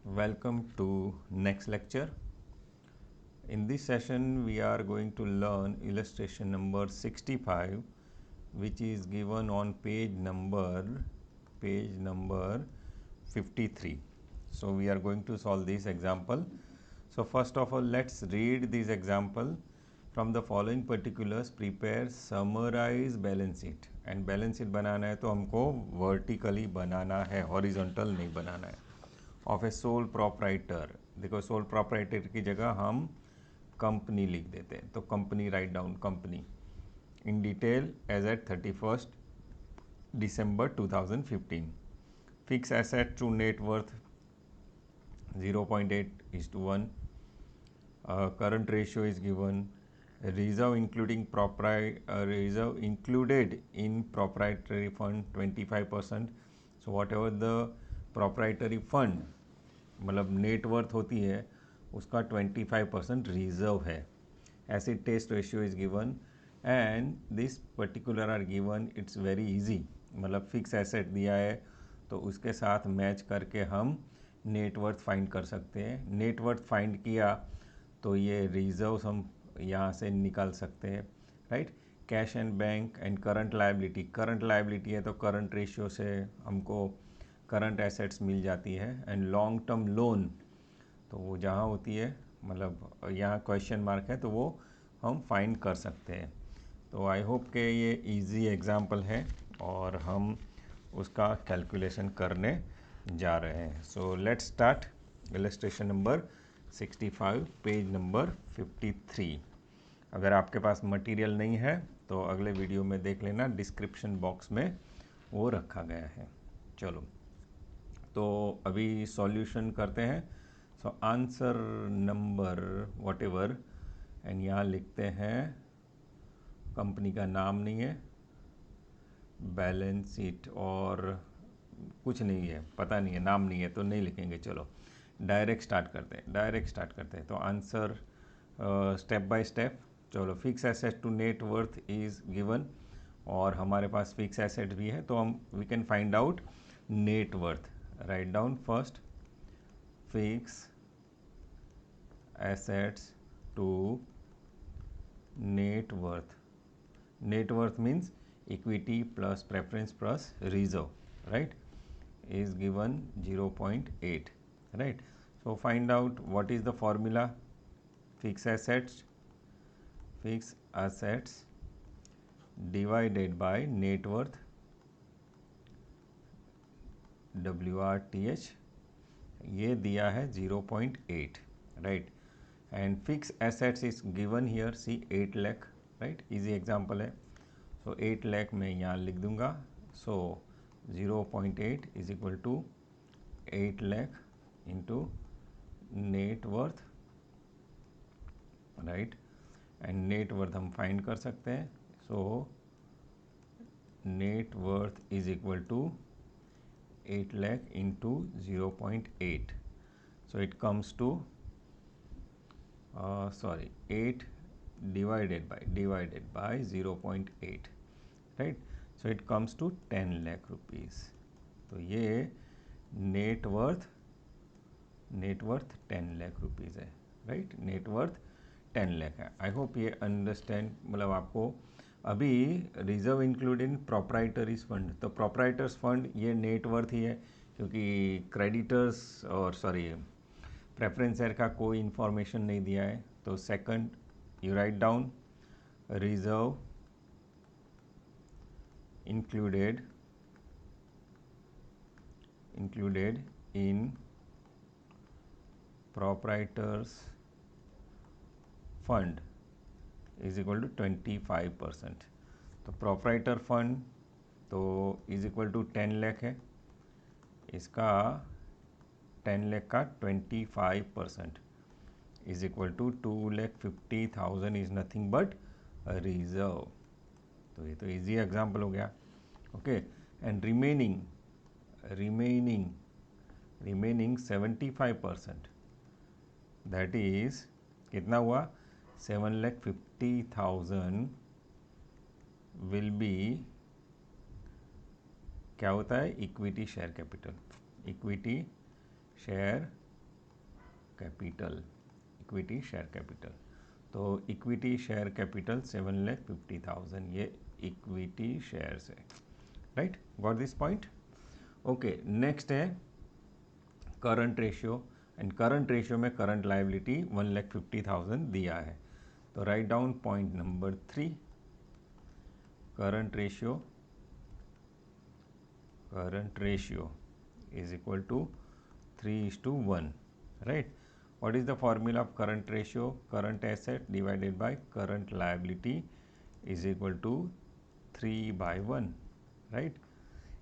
Welcome to next lecture. In this session we are going to learn illustration number 65, which is given on page number 53. So we are going to solve this example. So first of all, let's read this example. From the following particulars prepare summarize balance sheet. And balance sheet बनाना है तो हमको vertically बनाना है, horizontal नहीं बनाना है. Of a sole proprietor, देखो sole proprietor की जगह हम कंपनी लिख देते हैं, तो company write down company in detail as at 31 December 2015. Fix asset to net worth 0.8:1. Current ratio is given. Reserve included in proprietary fund 25%. So whatever the proprietary fund मतलब net worth होती है उसका 25% रिजर्व है. Acid test ratio is given and this particular are given. It's very easy, मतलब fix asset दिया है तो उसके साथ मैच करके हम नेटवर्थ फाइंड कर सकते हैं. नेटवर्थ फाइंड किया तो ये रिजर्व्स हम यहाँ से निकाल सकते हैं, right. Cash and bank and current liability है तो करंट रेशियो से हमको करंट एसेट्स मिल जाती है. एंड लॉन्ग टर्म लोन तो वो जहाँ होती है, मतलब यहाँ क्वेश्चन मार्क है तो वो हम फाइंड कर सकते हैं. तो आई होप कि ये इजी एग्जांपल है और हम उसका कैलकुलेशन करने जा रहे हैं. So let's start. Illustration number 65, page number 53. अगर आपके पास मटेरियल नहीं है तो अगले वीडियो में देख लेना, डिस्क्रिप्शन बॉक्स में वो रखा गया है. चलो तो अभी सॉल्यूशन करते हैं. So answer number what ever, and यहाँ लिखते हैं कंपनी का नाम नहीं है, बैलेंस शीट और कुछ नहीं है, पता नहीं है, नाम नहीं है तो नहीं लिखेंगे. चलो डायरेक्ट स्टार्ट करते हैं. तो आंसर स्टेप बाय स्टेप. चलो fix asset to net worth is given और हमारे पास फिक्स एसेट भी है तो हम we can find out net worth. Right down first fix assets to net worth. Net worth means equity plus preference plus reserve, right, is given 0.8, right. So find out what is the formula. Fixed assets divided by net worth, WRTH, ये दिया है 0.8, right. And fixed assets is given here, see 8 lakh, right. easy example है. So 8 lakh मैं यहाँ लिख दूँगा. So 0.8 is equal to 8 lakh into net worth, right. and net worth हम find कर सकते हैं. So net worth is equal to 8 lakh into 0.8. So it comes to 8 divided by 0.8, right. So it comes to 10 lakh rupees. तो ये net worth 10 lakh rupees है, right. Net worth 10 lakh है. I hope ये understand, मतलब आपको अभी रिजर्व इंक्लूड इन प्रोप्राइटरीज फंड, तो proprietors fund ये नेट वर्थ ही है क्योंकि क्रेडिटर्स और प्रेफरेंस शेयर का कोई इन्फॉर्मेशन नहीं दिया है. तो second you write down reserve included in proprietors fund is equal to 25%. तो proprietor fund तो is equal to 10 लाख है, इसका 10 लाख का 25% is equal to 2,50,000 is nothing but reserve. तो ये तो इजी एग्जाम्पल हो गया. Okay. And remaining 75%, that is कितना हुआ 7,50,000 विल बी, क्या होता है, equity share capital. Equity share capital, equity share capital. तो इक्विटी शेयर कैपिटल 7,50,000, ये इक्विटी शेयर्स है, right, got this point. Okay, next है current ratio, and current ratio में करंट लायबिलिटी 1,50,000 दिया है। तो right down point number 3, current ratio is equal to 3:1, right? What is the formula of current ratio? Current asset divided by current liability is equal to 3/1, right?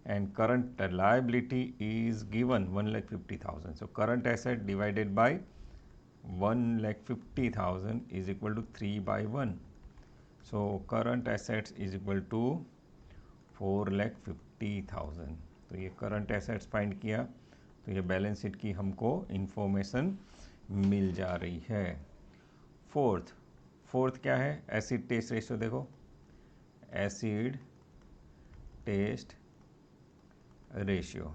And current liability is given 1,50,000. So current asset divided by 1,50,000 is equal to 3/1. So current assets is equal to 4,50,000. तो ये current assets find किया, तो ये balance sheet की हमको information मिल जा रही है। फोर्थ क्या है? Acid test ratio. देखो, acid test ratio,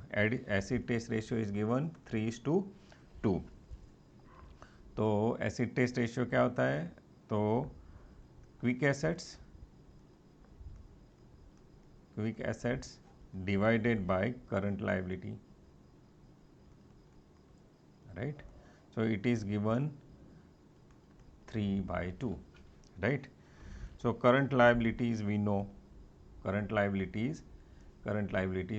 acid test ratio is given 3:2। तो एसिड टेस्ट रेशियो क्या होता है? तो quick assets divided by current liability, right? So it is given 3/2, right? So current liabilities, we know current liabilities,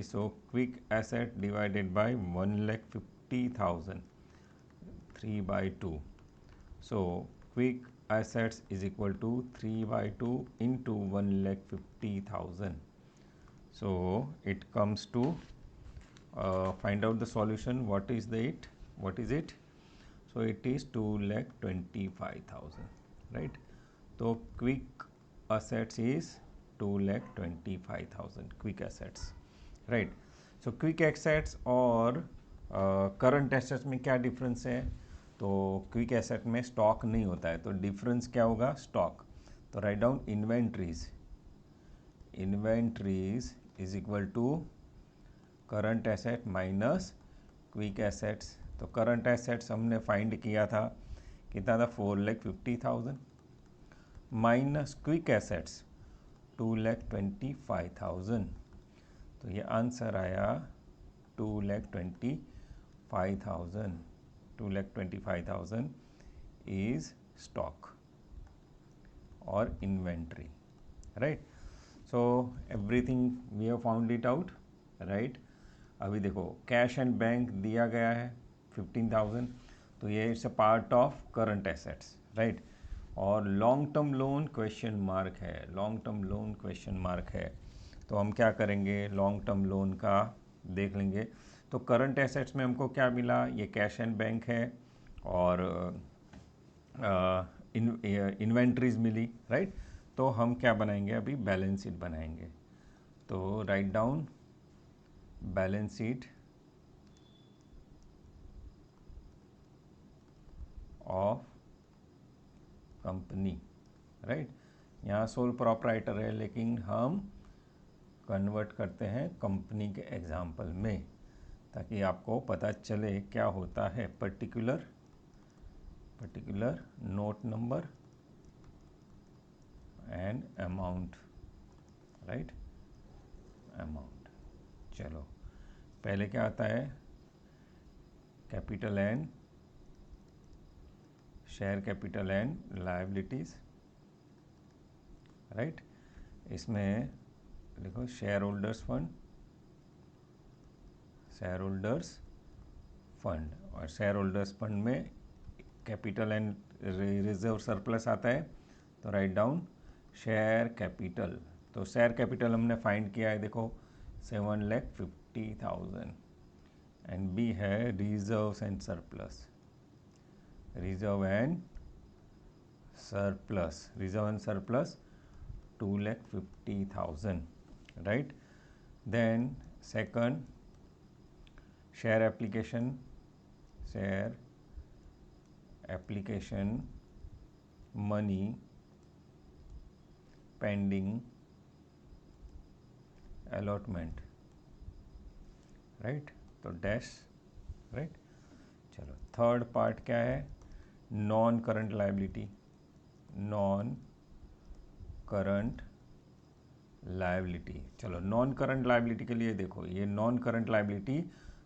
so quick asset divided by 1,50,000, 3/2. So quick assets is equal to 3/2 into 1,50,000. So it comes to find out the solution. What is it? So it is 2,25,000, right? So quick assets is 2,25,000 quick assets, right? So quick assets और current assets में क्या difference है? तो quick asset में stock नहीं होता है, तो डिफरेंस क्या होगा? स्टॉक। तो right down inventories is equal to current asset minus quick assets. तो करंट एसेट्स हमने फाइंड किया था, कितना था? 4,50,000 माइनस क्विक एसेट्स 2,25,000। तो ये आंसर आया 2,25,000। 2,25,000 इज स्टॉक और inventory, right? So everything we have found it out, right? अभी देखो, कैश एंड बैंक दिया गया है 15,000, तो ये it's a part of current assets, right? और long term loan question mark है, तो हम क्या करेंगे? लॉन्ग टर्म लोन का देख लेंगे। तो करंट एसेट्स में हमको क्या मिला? ये कैश एंड बैंक है और इन्वेंट्रीज मिली, राइट? तो हम क्या बनाएंगे? अभी बैलेंस शीट बनाएंगे। तो write down balance sheet of company, right? यहाँ सोल प्रोप्राइटर है, लेकिन हम कन्वर्ट करते हैं कंपनी के एग्जाम्पल में, ताकि आपको पता चले क्या होता है। Particular note number and amount, right? Amount. चलो, पहले क्या आता है? Capital and share capital and liabilities, right? इसमें देखो, शेयर होल्डर्स फंड, और शेयर होल्डर्स फंड में कैपिटल एंड रिजर्व सरप्लस आता है। तो राइट डाउन शेयर कैपिटल। तो शेयर कैपिटल हमने फाइंड किया है, देखो 7,50,000, एंड बी है reserves and surplus. Reserve and surplus 2,50,000, right? Then second, share application money pending allotment, right? तो डैश, राइट? चलो थर्ड पार्ट क्या है, non current liability. Non current liability, चलो नॉन करंट लायबिलिटी के लिए देखो, ये non current liability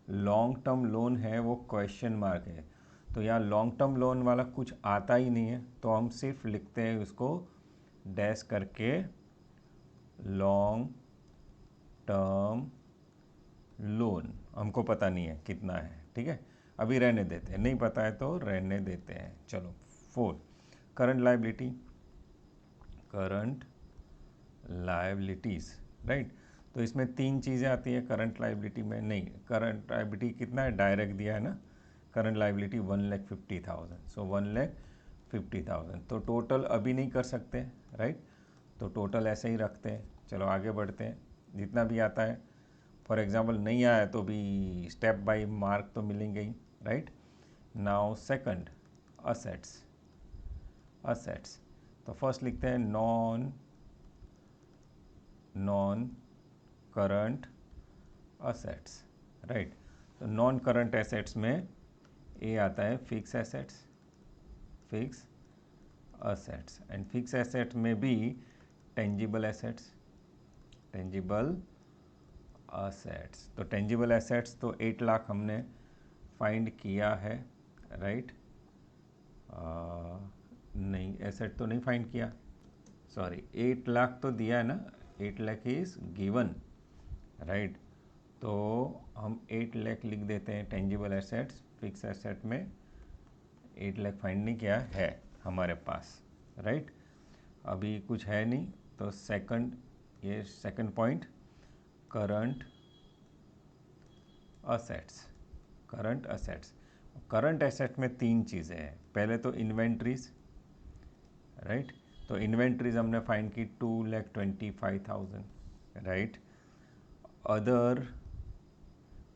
long term loan है, वो क्वेश्चन मार्क है। तो यहाँ लॉन्ग टर्म लोन वाला कुछ आता ही नहीं है, तो हम सिर्फ लिखते हैं उसको डैश करके लॉन्ग टर्म लोन। हमको पता नहीं है कितना है, ठीक है, अभी रहने देते हैं, नहीं पता है तो रहने देते हैं। चलो fourth, current liability. Current liabilities, right. तो इसमें तीन चीज़ें आती है करंट लायबिलिटी में। नहीं, करंट लायबिलिटी कितना है, डायरेक्ट दिया है ना, करंट लायबिलिटी 1,50,000, सो 1,50,000। तो टोटल अभी नहीं कर सकते, राइट, तो टोटल ऐसे ही रखते हैं। चलो आगे बढ़ते हैं, जितना भी आता है, फॉर एग्जांपल नहीं आया तो भी स्टेप बाय मार्क तो मिलेंगे ही, right. Now second, assets. Assets, तो फर्स्ट लिखते हैं नॉन करंट असेट्स, राइट। तो नॉन करंट एसेट्स में ए आता है fix assets, fix assets, and fix assets में भी टेंजिबल एसेट्स, टेंजिबल असेट्स। तो टेंजिबल एसेट्स तो 8 लाख हमने फाइंड किया है, राइट। नहीं, एसेट तो नहीं फाइंड किया, सॉरी, 8 लाख तो दिया है ना, 8 लाख इज गिवन, राइट। तो हम 8 लाख लिख देते हैं टेंजिबल एसेट्स, फिक्स एसेट में 8 लाख फाइंड नहीं किया है हमारे पास, राइट। अभी कुछ है नहीं, तो सेकंड, ये second point, current assets. Current assets, current asset में तीन चीज़ें हैं। पहले तो इन्वेंट्रीज, राइट। तो इन्वेंट्रीज हमने फाइंड की 2,25,000, राइट। अदर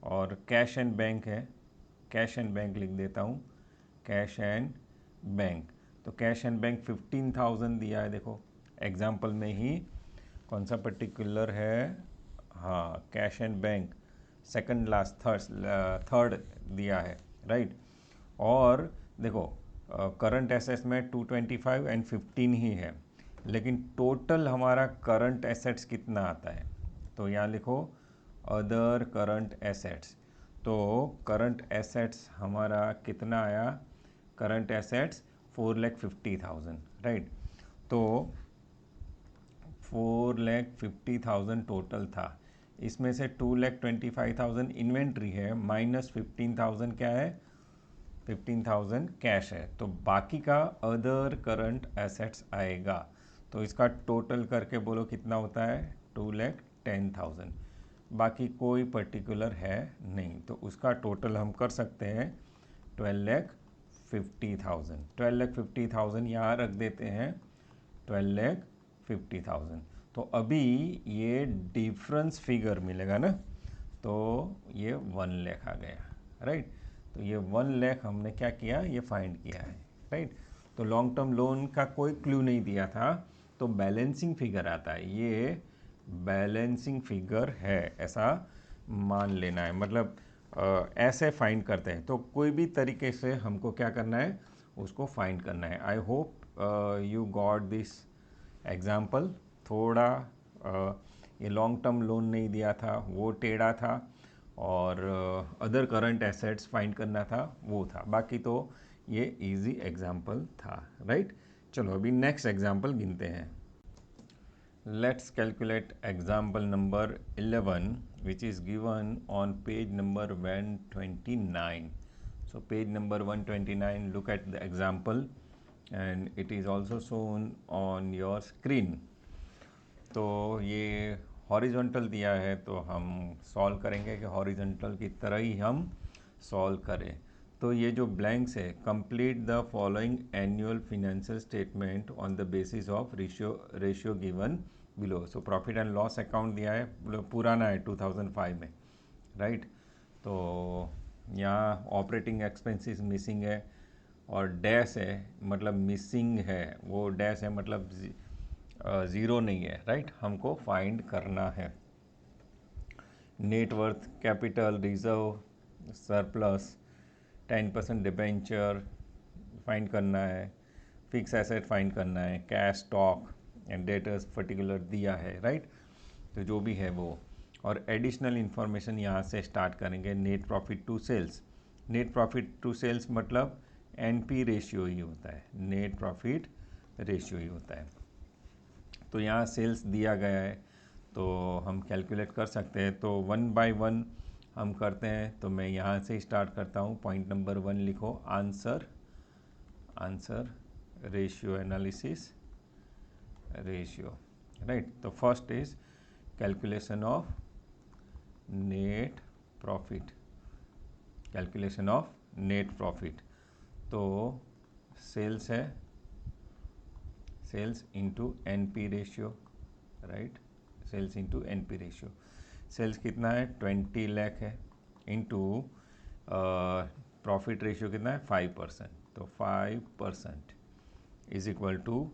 और कैश एंड बैंक है, कैश एंड बैंक लिख देता हूँ, कैश एंड बैंक। तो कैश एंड बैंक 15,000 दिया है, देखो एग्जाम्पल में ही कौन सा पर्टिकुलर है, हाँ cash and bank, second last third दिया है, राइट। और देखो करंट एसेट्स में 225 एंड 15 ही है, लेकिन टोटल हमारा करंट एसेट्स कितना आता है, तो यहाँ लिखो अदर करंट एसेट्स। तो करंट एसेट्स हमारा कितना आया, करंट एसेट्स 4,50,000, राइट। तो 4,50,000 टोटल था, इसमें से 2,25,000 इन्वेंट्री है, माइनस 15,000 क्या है, 15,000 कैश है, तो बाकी का अदर करंट एसेट्स आएगा। तो इसका टोटल करके बोलो कितना होता है, 2,10,000। बाकी कोई पर्टिकुलर है नहीं, तो उसका टोटल हम कर सकते हैं 12,50,000। 12,50,000 यहाँ रख देते हैं, 12,50,000। तो अभी ये डिफरेंस फिगर मिलेगा ना, तो ये 1 लाख आ गया, राइट। तो ये 1 लाख हमने क्या किया, ये फाइंड किया है, राइट। तो लॉन्ग टर्म लोन का कोई क्लू नहीं दिया था, तो बैलेंसिंग फिगर आता है, ये बैलेंसिंग फिगर है ऐसा मान लेना है, मतलब ऐसे फाइंड करते हैं। तो कोई भी तरीके से हमको क्या करना है, उसको फाइंड करना है। आई hope you got this example. थोड़ा ये लॉन्ग टर्म लोन नहीं दिया था, वो टेढ़ा था, और अदर करंट एसेट्स फाइंड करना था, वो था। बाकी तो ये इजी एग्जाम्पल था, राइट। चलो अभी नेक्स्ट एग्जाम्पल गिनते हैं। Let's calculate example number 11 which is given on page number 129. So page number 129, look at the example and it is also shown on your screen. तो ये हॉरिजॉन्टल दिया है, तो हम सॉल्व करेंगे कि हॉरिजॉन्टल की तरह ही हम सॉल्व करें। तो ये जो ब्लैंक्स है, complete the following annual financial statement on the basis of ratio given below. So profit and loss account दिया है, पुराना है 2005 में, राइट। तो यहाँ ऑपरेटिंग एक्सपेंसेस मिसिंग है, और डैश है मतलब मिसिंग है, वो डैश है मतलब ज़ीरो नहीं है, राइट। हमको फाइंड करना है net worth, capital, reserve, surplus, 10% debenture find करना है, फिक्स एसेट फाइंड करना है, cash stock and debtors particular दिया है, राइट। तो जो भी है वो, और एडिशनल इन्फॉर्मेशन यहाँ से स्टार्ट करेंगे। Net profit to sales, net profit to sales मतलब एनपी रेशियो ही होता है, नेट प्रॉफिट रेशियो ही होता है। तो यहाँ सेल्स दिया गया है तो हम कैलकुलेट कर सकते हैं। तो 1 बाय 1 हम करते हैं। तो मैं यहाँ से स्टार्ट करता हूँ। पॉइंट नंबर 1 लिखो, answer ratio analysis, ratio, right. तो first is calculation of net profit, calculation of net profit. तो सेल्स है, sales into NP ratio, right, sales into NP ratio. Sales कितना है 20 लाख है, इंटू प्रॉफिट रेशियो कितना है 5%। तो 5% इज इक्वल टू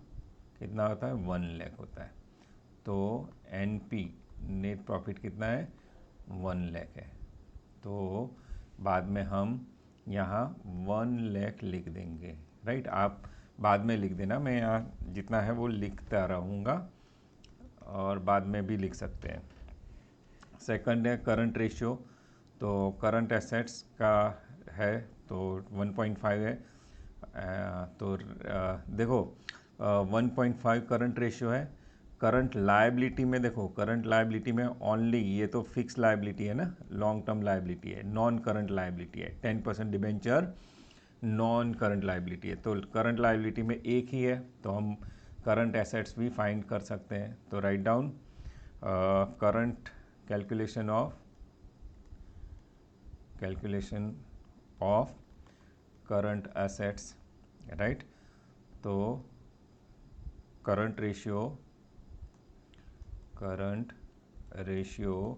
कितना होता है 1 लाख होता है। तो एनपी नेट प्रॉफिट कितना है 1 लाख है। तो बाद में हम यहाँ 1 लाख लिख देंगे, राइट। आप बाद में लिख देना, मैं यहाँ जितना है वो लिखता रहूँगा और बाद में भी लिख सकते हैं। सेकंड है करंट रेशियो। तो करंट एसेट्स का है तो 1.5 है। तो देखो 1.5 करंट रेशियो है। करंट लायबिलिटी में देखो, करंट लायबिलिटी में ओनली, ये तो फिक्स लायबिलिटी है ना, लॉन्ग टर्म लायबिलिटी है, नॉन करंट लायबिलिटी है। 10% डिबेंचर नॉन करंट लायबिलिटी है। तो करंट लायबिलिटी में एक ही है, तो हम करंट एसेट्स भी फाइंड कर सकते हैं। तो right down current calculation of current assets, right. तो current ratio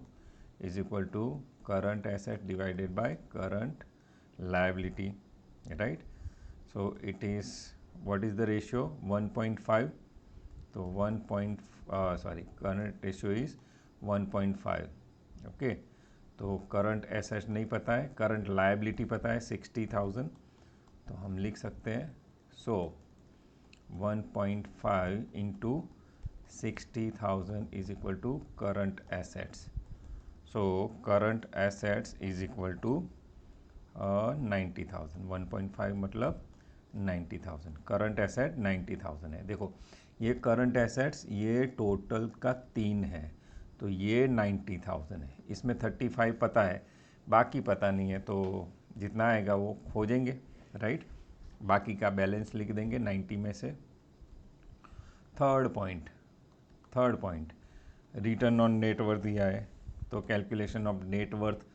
is equal to current asset divided by current liability, right? So it is, what is the ratio 1.5. तो current ratio is 1.5, ओके। तो current asset नहीं पता है, current liability पता है 60,000, तो हम लिख सकते हैं। So 1.5 into 60,000 is equal to current assets. So current assets is equal to 90,000। 1.5 मतलब 90,000। करंट एसेट 90,000 है। देखो ये करंट एसेट्स ये टोटल का 3 है, तो ये 90,000 है। इसमें 35 पता है, बाकी पता नहीं है, तो जितना आएगा वो खोजेंगे, राइट। बाकी का बैलेंस लिख देंगे 90 में से। Third point return on net worth दिया है, तो calculation of net worth,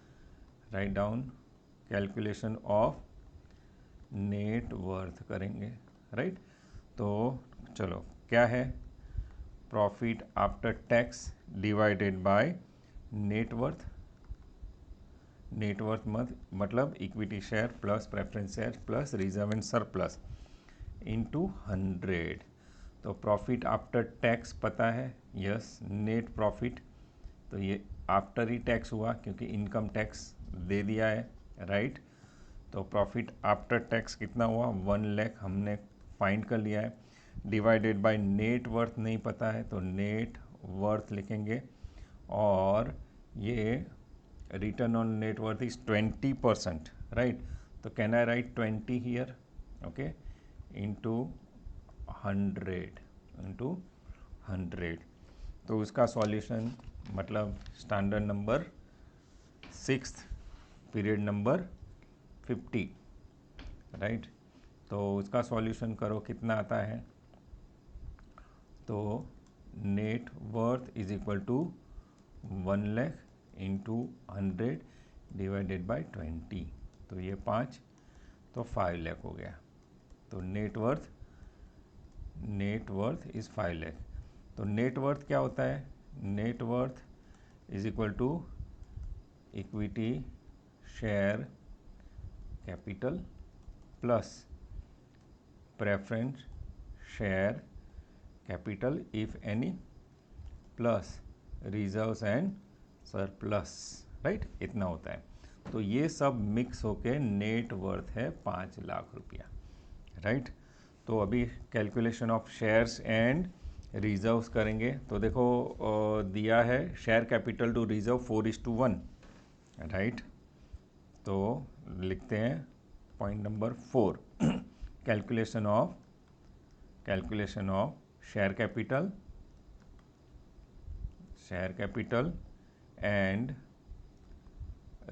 right down calculation of net worth करेंगे, राइट। तो चलो क्या है, profit after tax divided by net worth. Net worth मतलब equity share plus preference share plus reserve and surplus into 100। तो प्रॉफिट आफ्टर टैक्स पता है, यस। नेट प्रॉफिट तो ये आफ्टर ही टैक्स हुआ क्योंकि इनकम टैक्स दे दिया है, राइट। तो प्रॉफिट आफ्टर टैक्स कितना हुआ 1 लाख, हमने फाइंड कर लिया है। डिवाइडेड बाय नेट वर्थ नहीं पता है, तो नेट वर्थ लिखेंगे। और ये return on net worth is 20%, right. तो can I write 20 here, okay, into 100। तो उसका सॉल्यूशन मतलब standard number 6, period number 50, right. तो उसका सॉल्यूशन करो, कितना आता है। तो net worth is equal to 1 lakh into 100 divided by 20। तो ये 5, तो 5 लाख हो गया। तो नेट वर्थ इज 5 लाख। तो नेट वर्थ क्या होता है, net worth is equal to equity share capital plus preference share capital if any plus reserves and surplus, right. इतना होता है। तो ये सब मिक्स होके नेट वर्थ है 5 लाख रुपया, राइट। तो अभी calculation of shares and reserves करेंगे। तो देखो दिया है share capital to reserve 4:1, right. तो लिखते हैं point number 4 calculation of share capital and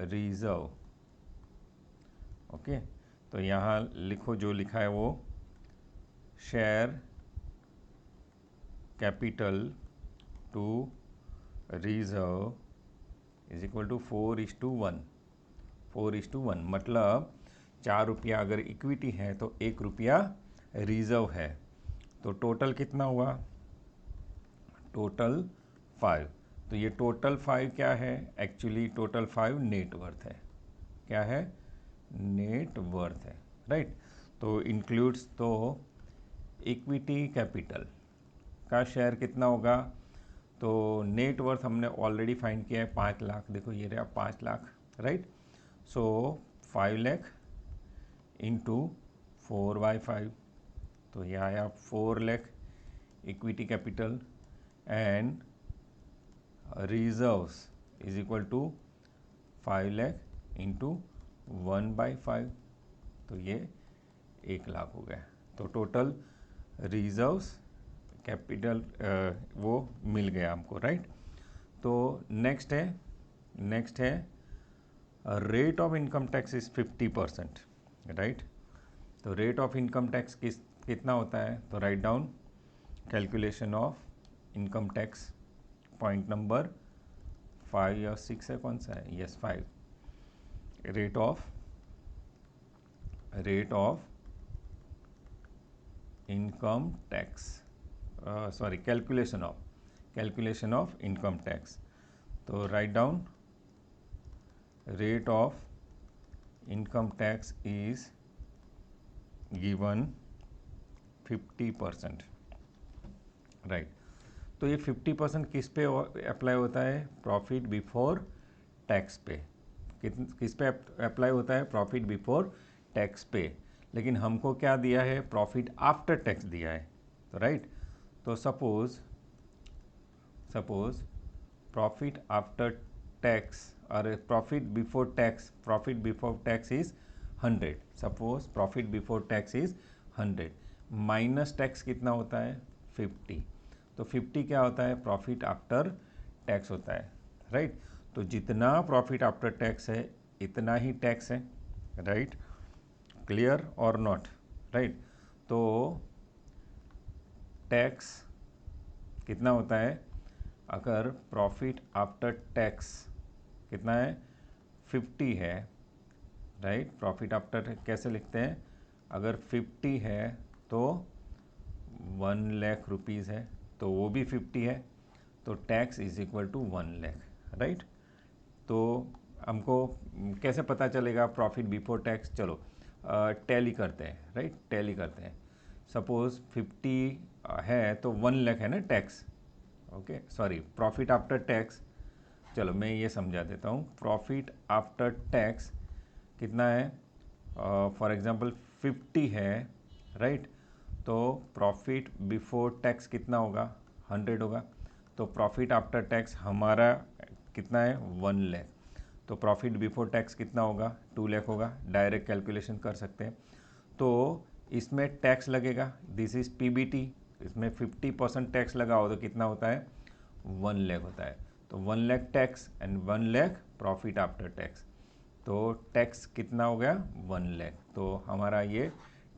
reserve. Okay, तो यहाँ लिखो जो लिखा है वो share capital to reserve is equal to 4:1। 4:1 मतलब 4 रुपया अगर इक्विटी है तो 1 रुपया रिजर्व है। तो टोटल कितना हुआ? टोटल 5। तो ये टोटल 5 क्या है? एक्चुअली टोटल 5 नेट वर्थ है। क्या है? नेट वर्थ है, राइट। तो इंक्लूड्स तो इक्विटी कैपिटल का शेयर कितना होगा? तो नेट वर्थ हमने ऑलरेडी फाइंड किया है 5 लाख। देखो ये रहा 5 lakh, right. So 5 lakh into 4/5, तो ये आया 4 lakh equity capital and reserves is equal to 5 lakh into 1/5, तो ये 1 लाख हो गया। तो टोटल रिजर्व्स कैपिटल वो मिल गया हमको, राइट। तो नेक्स्ट है rate of income tax is 50%, right. तो रेट ऑफ इनकम टैक्स कितना होता है? तो right down calculation of income tax point number 5 या 6 है, कौन सा है? Yes 5। Rate of income tax, sorry calculation of income tax. तो right down rate of income tax is given 50%, right. तो ये 50% किस पे अप्लाई होता है? प्रॉफिट बिफोर टैक्स पे। किस पे अप्लाई होता है? प्रॉफिट बिफोर टैक्स पे। लेकिन हमको क्या दिया है? प्रॉफिट आफ्टर टैक्स दिया है, तो राइट। तो सपोज प्रॉफिट आफ्टर टैक्स और profit before tax is 100। Suppose profit before tax is 100, minus tax कितना होता है? 50। तो 50 क्या होता है? प्रॉफिट आफ्टर टैक्स होता है, राइट। तो जितना प्रॉफिट आफ्टर टैक्स है इतना ही टैक्स है, राइट। क्लियर और नॉट, राइट। तो टैक्स कितना होता है? अगर प्रॉफिट आफ्टर टैक्स कितना है? 50 है, राइट। प्रॉफिट आफ्टर कैसे लिखते हैं? अगर 50 है तो 1 लाख रुपीज़ है, तो वो भी 50 है, तो tax is equal to 1 lakh, right. तो हमको कैसे पता चलेगा प्रॉफिट बिफोर टैक्स? चलो टैली करते हैं, राइट। टैली करते हैं। सपोज 50 है तो 1 लाख है ना tax, okay. Sorry, profit after tax, चलो मैं ये समझा देता हूँ। प्रॉफिट आफ्टर टैक्स कितना है? फॉर एग्जांपल 50 है, राइट। तो प्रॉफिट बिफोर टैक्स कितना होगा? 100 होगा। तो प्रॉफिट आफ्टर टैक्स हमारा कितना है? 1 लाख। तो प्रॉफिट बिफोर टैक्स कितना होगा? 2 लाख होगा। डायरेक्ट कैलकुलेशन कर सकते हैं। तो इसमें टैक्स लगेगा, दिस इज पीबीटी। इसमें 50% टैक्स लगा हो तो कितना होता है? 1 लाख होता है। तो 1 lakh tax and 1 lakh profit after tax, तो टैक्स कितना हो गया? 1 लाख। तो हमारा ये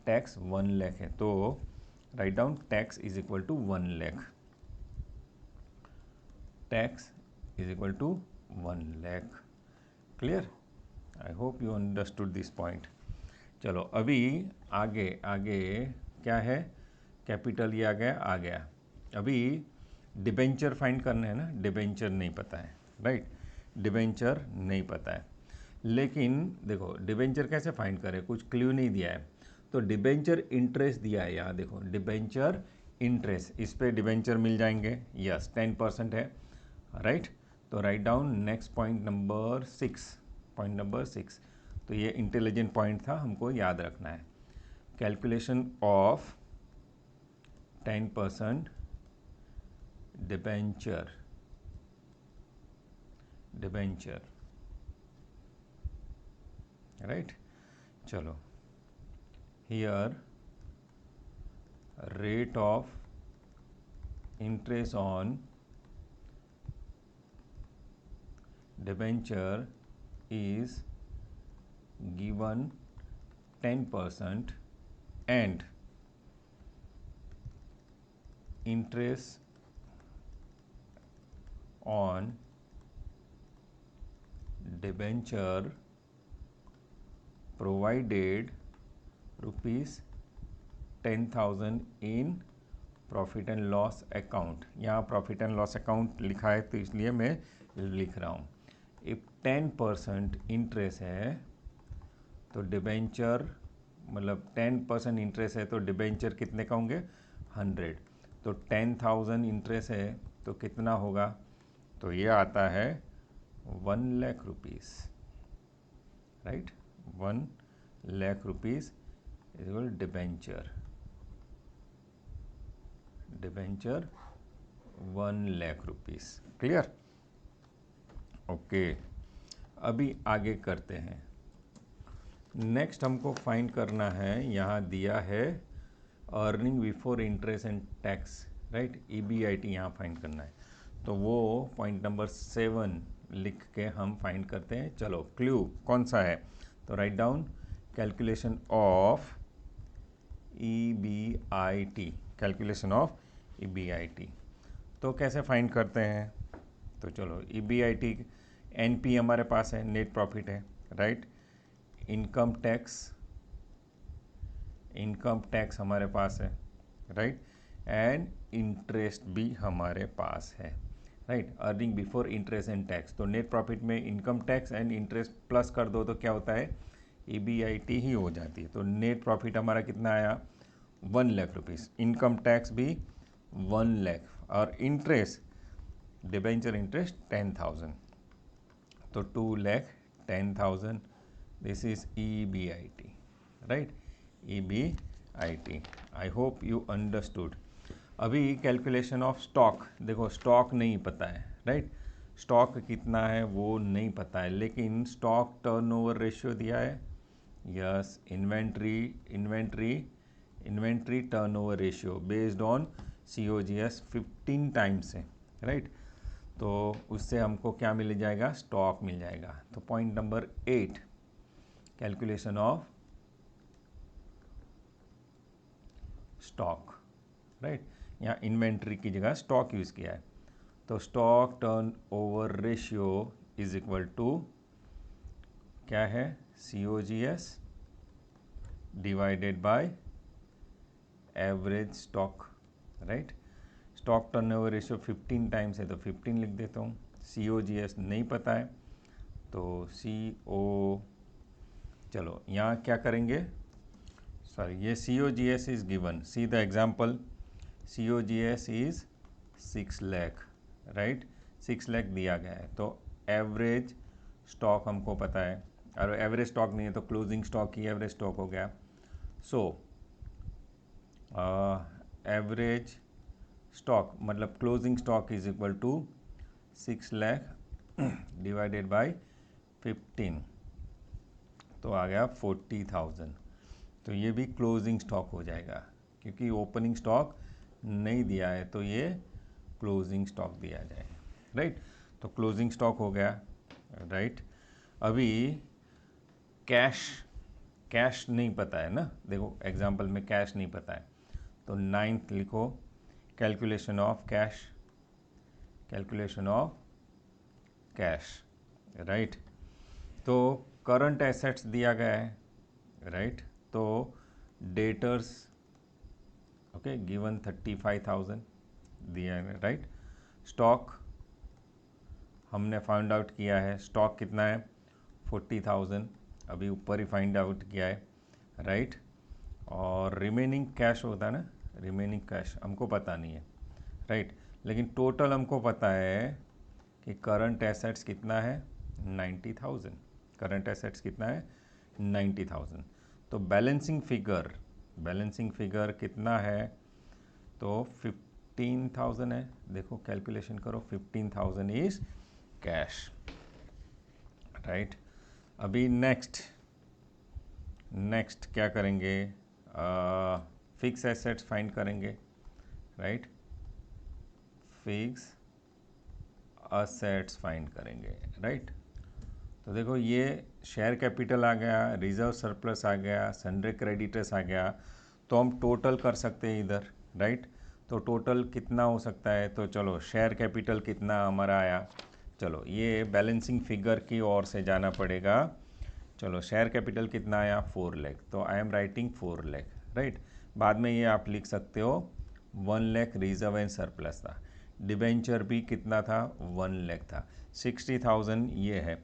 टैक्स 1 लाख है। तो right down tax is equal to 1 lakh. Tax is equal to 1 lakh. Clear? I hope you understood this point. चलो अभी आगे क्या है? कैपिटल ये आ गया। अभी डिबेंचर फाइंड करना है ना। डिबेंचर नहीं पता है, राइट। डिबेंचर नहीं पता है, लेकिन देखो डिबेंचर कैसे फाइंड करें? कुछ क्ल्यू नहीं दिया है। तो डिबेंचर इंटरेस्ट दिया है यहाँ, देखो डिबेंचर इंटरेस्ट, इस पे डिबेंचर मिल जाएंगे। यस 10% है, राइट। तो write down next point number 6, point number 6। तो ये इंटेलिजेंट पॉइंट था, हमको याद रखना है। Calculation of 10% debenture, right. चलो, here rate of interest on debenture is given 10% and interest on debenture provided rupees 10,000 in profit and loss account. यहाँ profit and loss account लिखा है तो इसलिए मैं लिख रहा हूँ। इफ 10% इंटरेस्ट है तो डिबेंचर, मतलब 10% इंटरेस्ट है तो डिबेंचर कितने का होंगे, 100। तो 10,000 इंटरेस्ट है तो कितना होगा, तो ये आता है 1 lakh rupees, right. 1 lakh rupees is equal debenture 1 lakh rupees. Clear? Okay, अभी आगे करते हैं। नेक्स्ट हमको फाइंड करना है, यहाँ दिया है earning before interest and tax, right. EBIT यहाँ फाइंड करना है, तो वो पॉइंट नंबर 7 लिख के हम फाइंड करते हैं। चलो, क्लू कौन सा है, तो right down calculation of EBIT, calculation of EBIT। तो कैसे फाइंड करते हैं, तो चलो EBIT NP हमारे पास है, नेट प्रॉफिट है, राइट। इनकम टैक्स हमारे पास है, राइट। एंड इंटरेस्ट भी हमारे पास है, right. Earning before interest and tax, तो नेट प्रॉफिट में income tax and interest plus कर दो तो क्या होता है, EBIT ही हो जाती है। तो नेट प्रॉफिट हमारा कितना आया, 1 लाख रुपीज़। इनकम टैक्स भी 1 लाख और इंटरेस्ट, डिबेंचर इंटरेस्ट 10,000, तो 2,10,000। This is EBIT, right. EBIT। I hope you understood. अभी कैलकुलेशन ऑफ स्टॉक, देखो स्टॉक नहीं पता है, राइट। स्टॉक कितना है वो नहीं पता है, लेकिन स्टॉक टर्नओवर रेशियो दिया है, yes. Inventory turnover ratio based on COGS 15 times है, राइट। तो उससे हमको क्या मिल जाएगा, स्टॉक मिल जाएगा। तो point number 8, calculation of stock, right. यहाँ इन्वेंट्री की जगह स्टॉक यूज़ किया है, तो stock turn ratio is equal to क्या है, COGS divided by average stock, right. Stock turnover ratio 15 times है तो 15 लिख देता हूँ। COGS नहीं पता है तो चलो यहाँ क्या करेंगे, सॉरी, ये COGS is given, see the example. COGS is 6 lakh, right. 6 lakh दिया गया है, तो एवरेज स्टॉक हमको पता है, और एवरेज स्टॉक नहीं है तो क्लोजिंग स्टॉक ही एवरेज स्टॉक हो गया। सो एवरेज स्टॉक मतलब closing stock is equal to 6 lakh divided by 15, तो आ गया 40,000। तो ये भी क्लोजिंग स्टॉक हो जाएगा, क्योंकि ओपनिंग स्टॉक नहीं दिया है तो ये क्लोजिंग स्टॉक दिया जाए, राइट। तो क्लोजिंग स्टॉक हो गया, राइट। अभी कैश नहीं पता है ना, देखो एग्जांपल में कैश नहीं पता है, तो 9th लिखो, कैलकुलेशन ऑफ कैश, राइट। तो करंट एसेट्स दिया गया है, राइट। तो डेटर्स, ओके, गिवन 35,000 दिया है, राइट। स्टॉक हमने फाइंड आउट किया है, स्टॉक कितना है 40,000, अभी ऊपर ही फाइंड आउट किया है, राइट। और रिमेनिंग कैश होता है ना, रिमेनिंग कैश हमको पता नहीं है, राइट। लेकिन टोटल हमको पता है कि करंट एसेट्स कितना है 90,000, करंट एसेट्स कितना है 90,000। तो बैलेंसिंग फिगर कितना है, तो 15,000 है। देखो कैलकुलेशन करो, 15,000 इज कैश, राइट। अभी नेक्स्ट क्या करेंगे, फिक्स एसेट्स फाइंड करेंगे, राइट। फिक्स असेट्स फाइंड करेंगे, राइट। तो देखो ये शेयर कैपिटल आ गया, रिजर्व सरप्लस आ गया, सन्ड्री क्रेडिटर्स आ गया, तो हम टोटल कर सकते हैं इधर, राइट। तो टोटल कितना हो सकता है, तो चलो शेयर कैपिटल कितना हमारा आया, चलो ये बैलेंसिंग फिगर की ओर से जाना पड़ेगा। चलो शेयर कैपिटल कितना आया 4 लाख, तो I am writing 4 lakh, right. बाद में ये आप लिख सकते हो 1 लाख रिजर्व एंड सरप्लस था। डिबेंचर भी कितना था 1 लाख था। 60,000 ये है,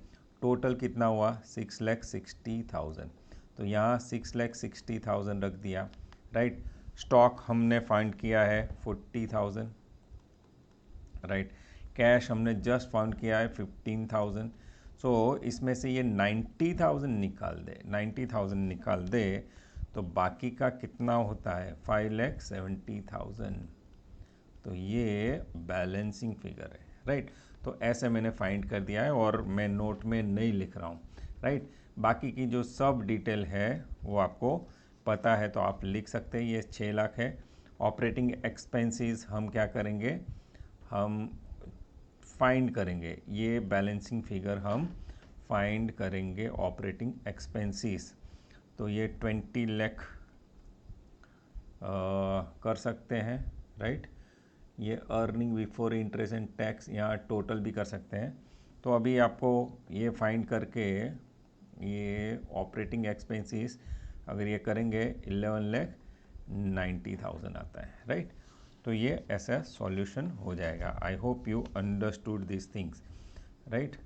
टोटल कितना हुआ 6,60,000। तो यहाँ 6,60,000 रख दिया, राइट। स्टॉक हमने फाइंड किया है 40,000, राइट। कैश हमने जस्ट फाउंड किया है 15,000। सो इसमें से ये 90,000 निकाल दे तो बाकी का कितना होता है 5,70,000। तो ये बैलेंसिंग फिगर है, राइट। तो ऐसे मैंने फाइंड कर दिया है और मैं नोट में नहीं लिख रहा हूँ, राइट। बाकी की जो सब डिटेल है वो आपको पता है तो आप लिख सकते हैं। ये 6 लाख है। ऑपरेटिंग एक्सपेंसेस हम क्या करेंगे, हम फाइंड करेंगे, ये बैलेंसिंग फिगर हम फाइंड करेंगे ऑपरेटिंग एक्सपेंसेस। तो ये 20 लाख कर सकते हैं, राइट। ये earning before interest and tax यहाँ टोटल भी कर सकते हैं। तो अभी आपको ये फाइंड करके ये ऑपरेटिंग एक्सपेंसेस अगर ये करेंगे 11,90,000 आता है, राइट। तो ये ऐसा सॉल्यूशन हो जाएगा। I hope you understood this things, right.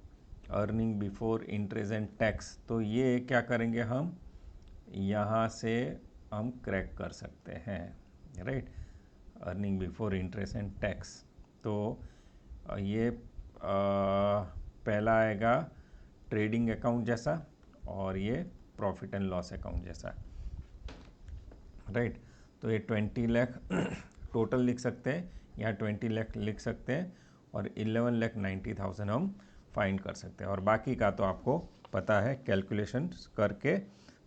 Earning before interest and tax, तो ये क्या करेंगे हम यहाँ से हम क्रैक कर सकते हैं, right. Earning before interest and tax, तो ये पहला आएगा ट्रेडिंग अकाउंट जैसा और ये प्रॉफिट एंड लॉस अकाउंट जैसा, राइट। तो ये 20 लाख टोटल लिख सकते हैं, यहाँ 20 लाख लिख सकते हैं और 11,90,000 हम फाइंड कर सकते हैं। और बाकी का तो आपको पता है, कैलकुलेशन करके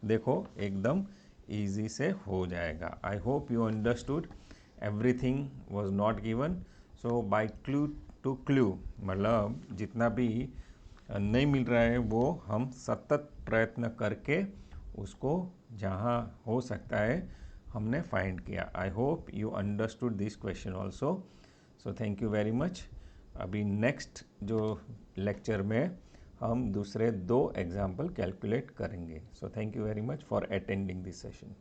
देखो एकदम इजी से हो जाएगा। I hope you understood, everything was not given, so by clue to clue, मतलब जितना भी नहीं मिल रहा है वो हम सतत प्रयत्न करके उसको जहाँ हो सकता है हमने फाइंड किया। आई hope you understood this question also, so thank you very much. अभी नेक्स्ट जो लेक्चर में हम दूसरे 2 एग्जाम्पल कैलकुलेट करेंगे। So thank you very much for attending this session.